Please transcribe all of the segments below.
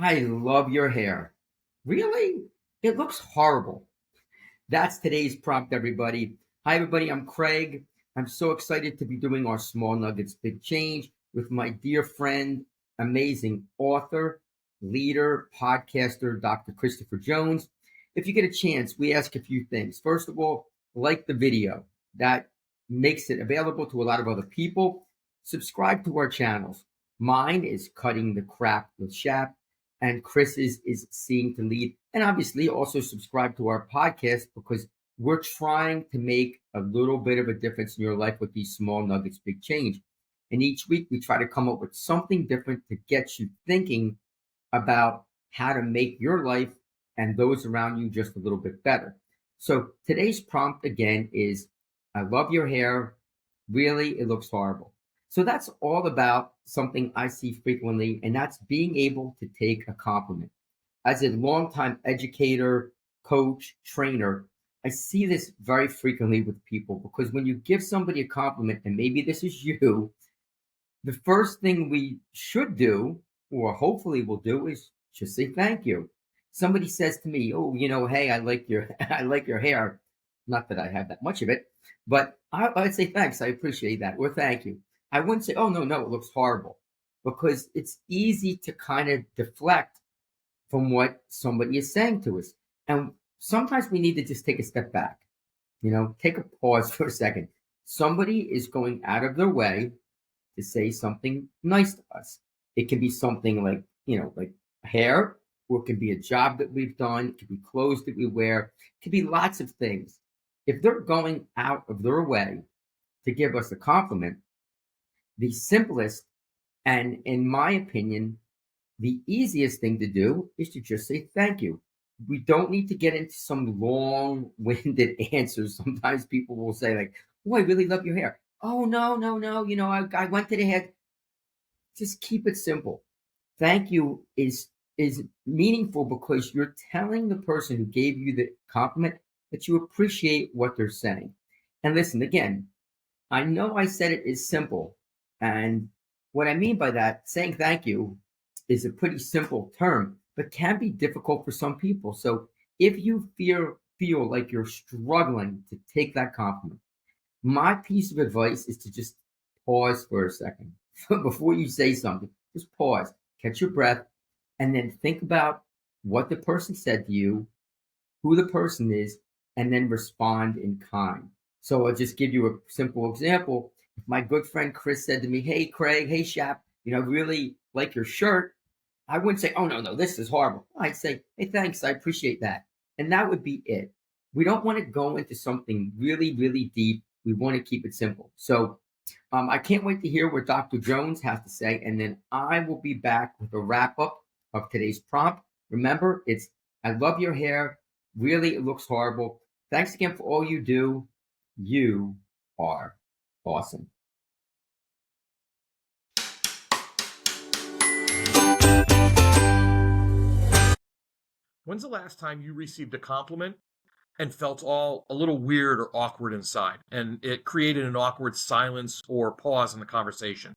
I love your hair. Really? It looks horrible. That's today's prompt, everybody. Hi, everybody. I'm Craig. I'm so excited to be doing our Small Nuggets Big Change with my dear friend, amazing author, leader, podcaster, Dr. Christopher Jones. If you get a chance, we ask a few things. First of all, like the video. That makes it available to a lot of other people. Subscribe to our channels. Mine is Cutting the Crap with Shap, and Chris's is Seeing to Lead. And obviously, also subscribe to our podcast because we're trying to make a little bit of a difference in your life with these small nuggets, big change. And each week, we try to come up with something different to get you thinking about how to make your life and those around you just a little bit better. So today's prompt again is, I love your hair. Really, it looks horrible. So that's all about something I see frequently, and that's being able to take a compliment. As a longtime educator, coach, trainer, I see this very frequently with people because when you give somebody a compliment, and maybe this is you, the first thing we should do, or hopefully will do, is just say thank you. Somebody says to me, "Oh, hey, I like your I like your hair." Not that I have that much of it, but I'd say thanks. I appreciate that, or thank you. I wouldn't say, "Oh no, it looks horrible," because it's easy to kind of deflect from what somebody is saying to us. And sometimes we need to just take a step back, take a pause for a second. Somebody is going out of their way to say something nice to us. It can be something like hair, or it can be a job that we've done. It could be clothes that we wear. It could be lots of things. If they're going out of their way to give us a compliment, the simplest and, in my opinion, the easiest thing to do is to just say thank you. We don't need to get into some long-winded answers. Sometimes people will say like, "Oh, I really love your hair." "Oh, no. I went to the hair." Just keep it simple. Thank you is meaningful because you're telling the person who gave you the compliment that you appreciate what they're saying. And listen, again, I know I said it is simple. And what I mean by that, saying thank you is a pretty simple term, but can be difficult for some people. So if you feel like you're struggling to take that compliment, my piece of advice is to just pause for a second before you say something. Just pause, catch your breath, and then think about what the person said to you, who the person is, and then respond in kind. So I'll just give you a simple example. If my good friend Chris said to me, "Hey, Craig, hey, Shap, I really like your shirt," I wouldn't say, "Oh, no, this is horrible." I'd say, "Hey, thanks, I appreciate that." And that would be it. We don't want to go into something really, really deep. We want to keep it simple. So I can't wait to hear what Dr. Jones has to say. And then I will be back with a wrap up of today's prompt. Remember, it's, I love your hair. Really, it looks horrible. Thanks again for all you do. You are awesome. When's the last time you received a compliment and felt all a little weird or awkward inside, and it created an awkward silence or pause in the conversation?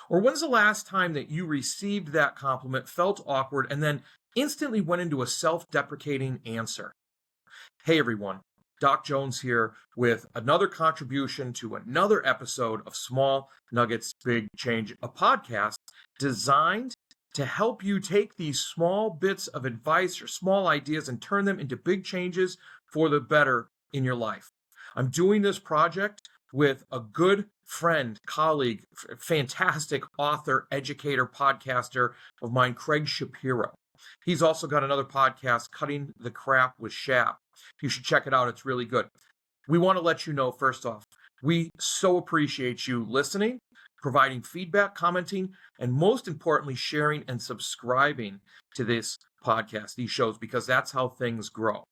Or when's the last time that you received that compliment, felt awkward, and then instantly went into a self-deprecating answer? Hey everyone, Doc Jones here with another contribution to another episode of Small Nuggets, Big Change, a podcast designed to help you take these small bits of advice or small ideas and turn them into big changes for the better in your life. I'm doing this project with a good friend, colleague, fantastic author, educator, podcaster of mine, Craig Shapiro. He's also got another podcast, Cutting the Crap with Shap. You should check it out. It's really good. We want to let you know, first off, we so appreciate you listening, providing feedback, commenting, and most importantly, sharing and subscribing to this podcast, these shows, because that's how things grow.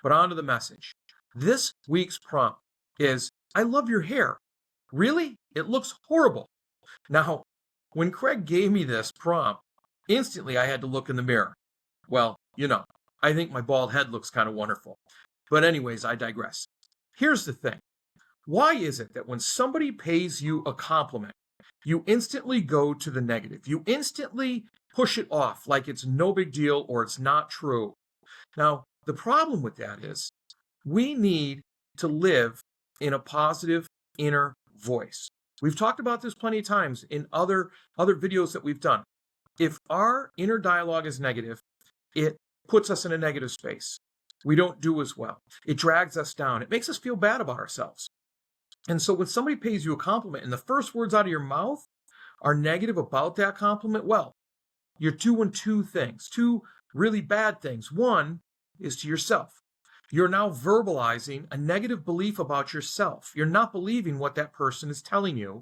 But on to the message. This week's prompt is, I love your hair. Really? It looks horrible. Now, when Craig gave me this prompt, instantly I had to look in the mirror. Well, I think my bald head looks kind of wonderful. But anyways, I digress. Here's the thing. Why is it that when somebody pays you a compliment, you instantly go to the negative. You instantly push it off like it's no big deal or it's not true. Now, the problem with that is we need to live in a positive inner voice. We've talked about this plenty of times in other videos that we've done. If our inner dialogue is negative, it puts us in a negative space. We don't do as well. It drags us down. It makes us feel bad about ourselves. And so when somebody pays you a compliment and the first words out of your mouth are negative about that compliment, well, you're doing two things, two really bad things. One is to yourself. You're now verbalizing a negative belief about yourself. You're not believing what that person is telling you.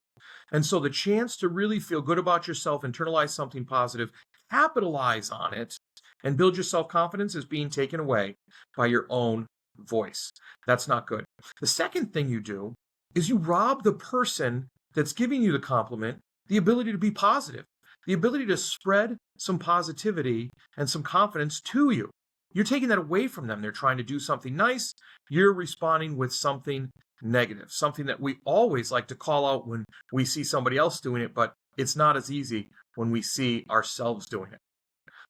And so the chance to really feel good about yourself, internalize something positive, capitalize on it, and build your self-confidence is being taken away by your own voice. That's not good. The second thing you do is you rob the person that's giving you the compliment the ability to be positive, the ability to spread some positivity and some confidence to you. You're taking that away from them. They're trying to do something nice. You're responding with something negative, something that we always like to call out when we see somebody else doing it, but it's not as easy when we see ourselves doing it.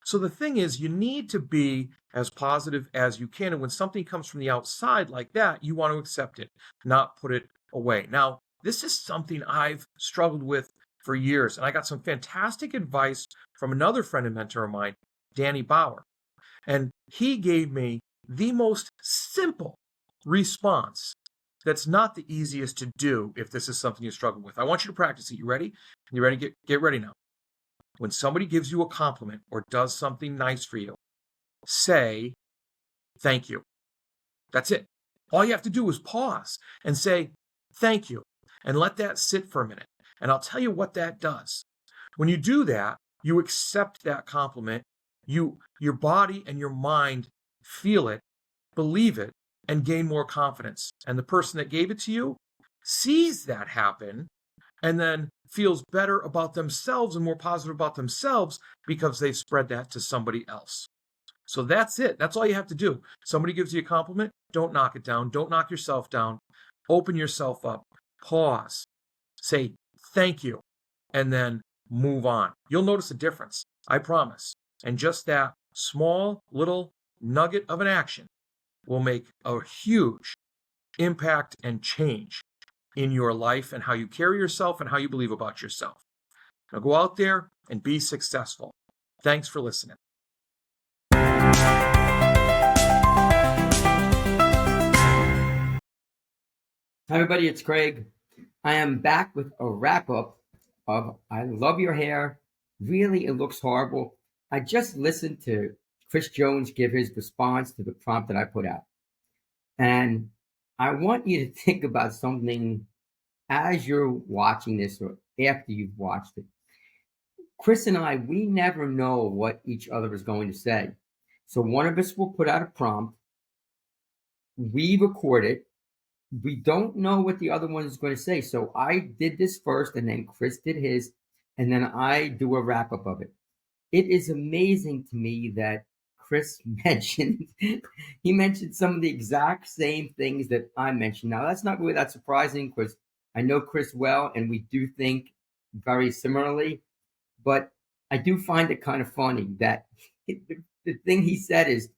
So the thing is, you need to be as positive as you can. And when something comes from the outside like that, you want to accept it, not put it away. Now, this is something I've struggled with for years. And I got some fantastic advice from another friend and mentor of mine, Danny Bauer. And he gave me the most simple response that's not the easiest to do if this is something you struggle with. I want you to practice it. You ready? You ready? Get ready now. When somebody gives you a compliment or does something nice for you, say thank you. That's it. All you have to do is pause and say thank you and let that sit for a minute. And I'll tell you what that does. When you do that, you accept that compliment. Your body and your mind feel it, believe it, and gain more confidence. And the person that gave it to you sees that happen and then feels better about themselves and more positive about themselves because they've spread that to somebody else. So that's it. That's all you have to do. Somebody gives you a compliment, don't knock it down. Don't knock yourself down. Open yourself up. Pause. Say thank you. And then move on. You'll notice a difference. I promise. And just that small little nugget of an action will make a huge impact and change in your life and how you carry yourself and how you believe about yourself. Now go out there and be successful. Thanks for listening. Hi, everybody. It's Craig. I am back with a wrap up of I Love Your Hair. Really, it looks horrible. I just listened to Chris Jones give his response to the prompt that I put out. And I want you to think about something as you're watching this or after you've watched it. Chris and I, we never know what each other is going to say. So one of us will put out a prompt. We record it. We don't know what the other one is going to say. So I did this first, and then Chris did his, and then I do a wrap up of it. It is amazing to me that Chris mentioned, he mentioned some of the exact same things that I mentioned. Now, that's not really that surprising because I know Chris well, and we do think very similarly. But I do find it kind of funny that the thing he said is,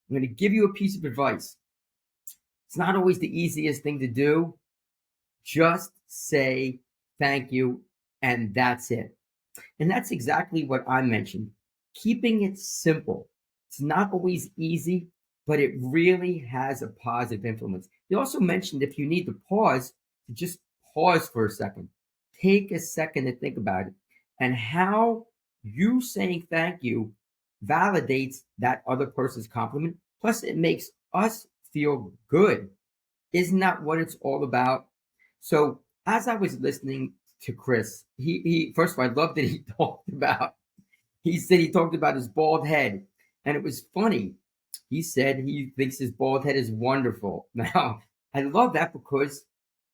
I'm going to give you a piece of advice. It's not always the easiest thing to do. Just say thank you, and that's it. And that's exactly what I mentioned. Keeping it simple. It's not always easy, but it really has a positive influence. He also mentioned if you need to pause, to just pause for a second. Take a second to think about it and how you saying thank you validates that other person's compliment. Plus, it makes us feel good. Isn't that what it's all about? So, as I was listening to Chris, he first of all, I love that he said he talked about his bald head, and it was funny. He said he thinks his bald head is wonderful. Now, I love that because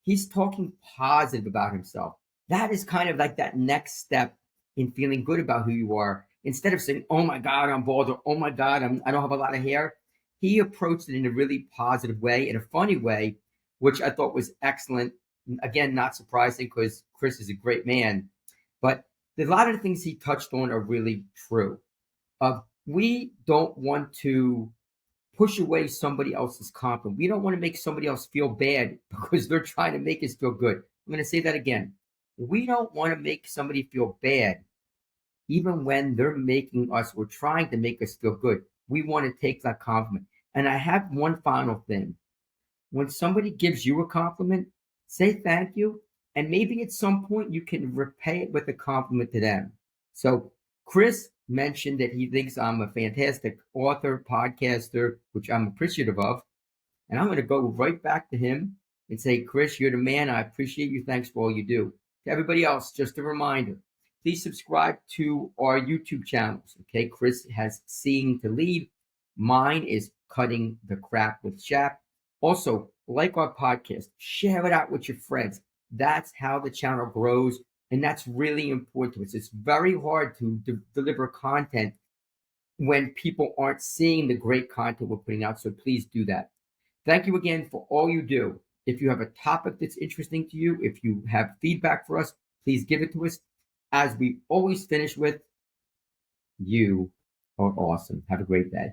he's talking positive about himself. That is kind of like that next step in feeling good about who you are. Instead of saying, "Oh my God, I'm bald," or "Oh my God, I don't have a lot of hair," he approached it in a really positive way, in a funny way, which I thought was excellent. Again, not surprising because Chris is a great man. But a lot of the things he touched on are really true. We don't want to push away somebody else's compliment. We don't want to make somebody else feel bad because they're trying to make us feel good. I'm going to say that again. We don't want to make somebody feel bad, even when they're making us or trying to make us feel good. We want to take that compliment. And I have one final thing. When somebody gives you a compliment, say thank you. And maybe at some point you can repay it with a compliment to them. So Chris mentioned that he thinks I'm a fantastic author, podcaster, which I'm appreciative of. And I'm going to go right back to him and say, Chris, you're the man. I appreciate you. Thanks for all you do. To everybody else, just a reminder, please subscribe to our YouTube channels. Okay. Chris has Seeing to Lead. Mine is Cutting the Crap with Shap. Also, like our podcast, share it out with your friends. That's how the channel grows. And that's really important to us. It's very hard to deliver content when people aren't seeing the great content we're putting out. So please do that. Thank you again for all you do. If you have a topic that's interesting to you, if you have feedback for us, please give it to us. As we always finish with, you are awesome. Have a great day.